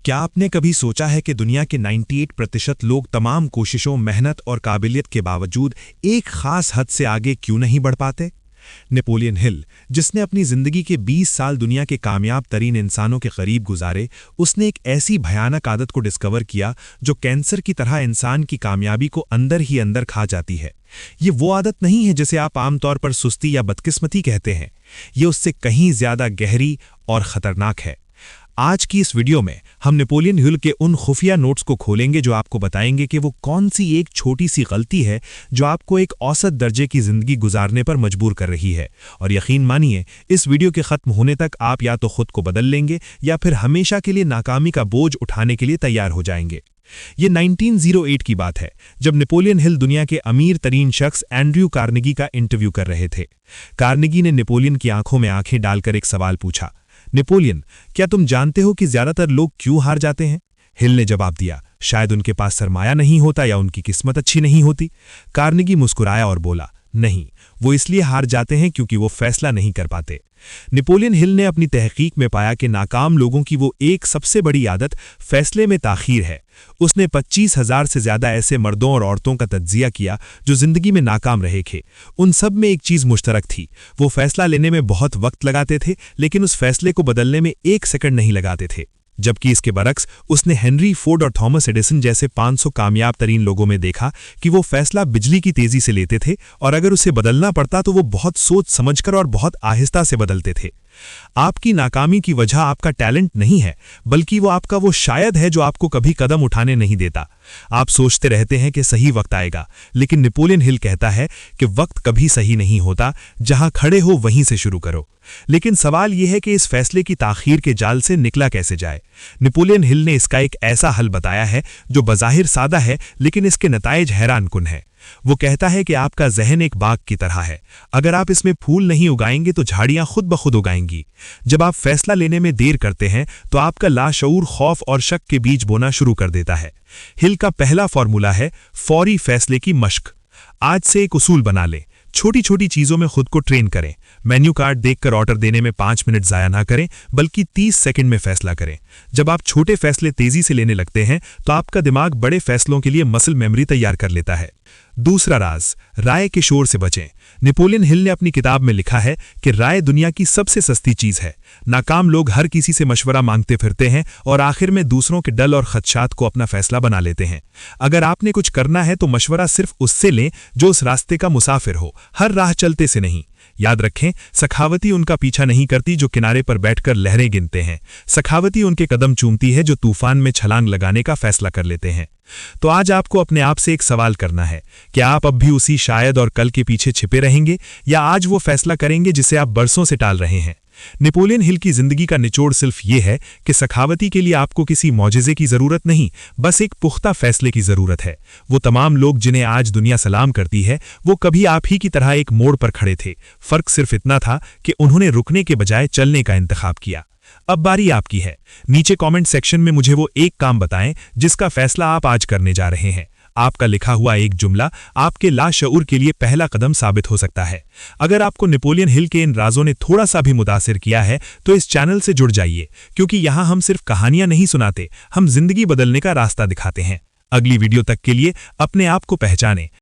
क्या आपने कभी सोचा है कि दुनिया के 98% लोग तमाम कोशिशों, मेहनत और काबिलियत के बावजूद एक खास हद से आगे क्यों नहीं बढ़ पाते? नेपोलियन हिल, जिसने अपनी जिंदगी के 20 साल दुनिया के कामयाब तरीन इंसानों के करीब गुजारे, उसने एक ऐसी भयानक आदत को डिस्कवर किया जो कैंसर की तरह इंसान की कामयाबी को अंदर ही अंदर खा जाती है। ये वो आदत नहीं है जिसे आप आमतौर पर सुस्ती या बदकिस्मती कहते हैं। ये उससे कहीं ज्यादा गहरी और खतरनाक है। आज की इस वीडियो में हम नेपोलियन हिल के उन खुफिया नोट्स को खोलेंगे जो आपको बताएंगे कि वो कौन सी एक छोटी सी गलती है जो आपको एक औसत दर्जे की जिंदगी गुजारने पर मजबूर कर रही है। और यकीन मानिए, इस वीडियो के खत्म होने तक आप या तो खुद को बदल लेंगे या फिर हमेशा के लिए नाकामी का बोझ उठाने के लिए तैयार हो जाएंगे। ये 1908 की बात है, जब नेपोलियन हिल दुनिया के अमीर तरीन शख्स एंड्रयू कार्नेगी का इंटरव्यू कर रहे थे। कार्नेगी ने नेपोलियन की आंखों में आंखें डालकर एक सवाल पूछा, नेपोलियन, क्या तुम जानते हो कि ज्यादातर लोग क्यों हार जाते हैं? हिल ने जवाब दिया, शायद उनके पास सरमाया नहीं होता या उनकी किस्मत अच्छी नहीं होती। कार्नेगी मुस्कुराया और बोला, नहीं, वो इसलिए हार जाते हैं क्योंकि वो फैसला नहीं कर पाते। नेपोलियन हिल ने अपनी तहकीक में पाया कि नाकाम लोगों की वो एक सबसे बड़ी आदत फैसले में ताखीर है। उसने 25,000 से ज्यादा ऐसे मर्दों और औरतों का तज्जिया किया जो जिंदगी में नाकाम रहे थे। उन सब में एक चीज मुश्तरक थी, वो फैसला लेने में बहुत वक्त लगाते थे, लेकिन उस फैसले को बदलने में एक सेकंड नहीं लगाते थे। जबकि इसके बरक्स उसने हेनरी फोर्ड और थॉमस एडिसन जैसे 500 कामयाब तरीन लोगों में देखा कि वो फैसला बिजली की तेजी से लेते थे, और अगर उसे बदलना पड़ता तो वो बहुत सोच समझकर और बहुत आहिस्ता से बदलते थे। आपकी नाकामी की वजह आपका टैलेंट नहीं है, बल्कि वो आपका वो शायद है जो आपको कभी कदम उठाने नहीं देता। आप सोचते रहते हैं कि सही वक्त आएगा, लेकिन नेपोलियन हिल कहता है कि वक्त कभी सही नहीं होता, जहां खड़े हो वहीं से शुरू करो। लेकिन सवाल यह है कि इस फैसले की ताखीर के जाल से निकला कैसे जाए। नेपोलियन हिल ने इसका एक ऐसा हल बताया है जो बज़ाहिर सादा है, लेकिन इसके नताइज हैरानकुन है। वो कहता है कि आपका जहन एक बाग की तरह है, अगर आप इसमें फूल नहीं उगाएंगे तो झाड़ियां खुद ब खुद उगाएंगी। जब आप फैसला लेने में देर करते हैं तो आपका लाशऊर खौफ और शक के बीज बोना शुरू कर देता है। हिल का पहला फॉर्मूला है फौरी फैसले की मश्क। आज से एक उसूल बना लें, छोटी छोटी चीजों में खुद को ट्रेन करें। मेन्यू कार्ड देखकर ऑर्डर देने में 5 मिनट जाया ना करें, बल्कि 30 सेकंड में फैसला करें। जब आप छोटे फैसले तेजी से लेने लगते हैं तो आपका दिमाग बड़े फैसलों के लिए मसल मेमोरी तैयार कर लेता है। दूसरा राज, राय के शोर से बचें। नेपोलियन हिल ने अपनी किताब में लिखा है कि राय दुनिया की सबसे सस्ती चीज है। नाकाम लोग हर किसी से मशवरा मांगते फिरते हैं और आखिर में दूसरों के डल और खदशात को अपना फैसला बना लेते हैं। अगर आपने कुछ करना है तो मशवरा सिर्फ उससे लें जो उस रास्ते का मुसाफिर हो, हर राह चलते से नहीं। याद रखें, सखावती उनका पीछा नहीं करती जो किनारे पर बैठकर लहरें गिनते हैं। सखावती उनके कदम चूमती है जो तूफान में छलांग लगाने का फैसला कर लेते हैं। तो आज आपको अपने आप से एक सवाल करना है, क्या आप अब भी उसी शायद और कल के पीछे छिपे रहेंगे, या आज वो फैसला करेंगे जिसे आप बरसों से टाल रहे हैं? नेपोलियन हिल की जिंदगी का निचोड़ सिर्फ ये है कि सखावती के लिए आपको किसी मौजिज़े की जरूरत नहीं, बस एक पुख्ता फैसले की जरूरत है। वो तमाम लोग जिन्हें आज दुनिया सलाम करती है, वो कभी आप ही की तरह एक मोड़ पर खड़े थे। फर्क सिर्फ इतना था कि उन्होंने रुकने के बजाय चलने का इंतखाब किया। अब बारी आपकी है। नीचे कमेंट सेक्शन में मुझे वो एक काम बताएं जिसका फैसला आप आज करने जा रहे हैं। आपका लिखा हुआ एक जुमला आपके लाशऊर के लिए पहला कदम साबित हो सकता है। अगर आपको नेपोलियन हिल के इन राजों ने थोड़ा सा भी मुतासिर किया है तो इस चैनल से जुड़ जाइए, क्योंकि यहाँ हम सिर्फ कहानियां नहीं सुनाते, हम जिंदगी बदलने का रास्ता दिखाते हैं। अगली वीडियो तक के लिए अपने आप को पहचानें,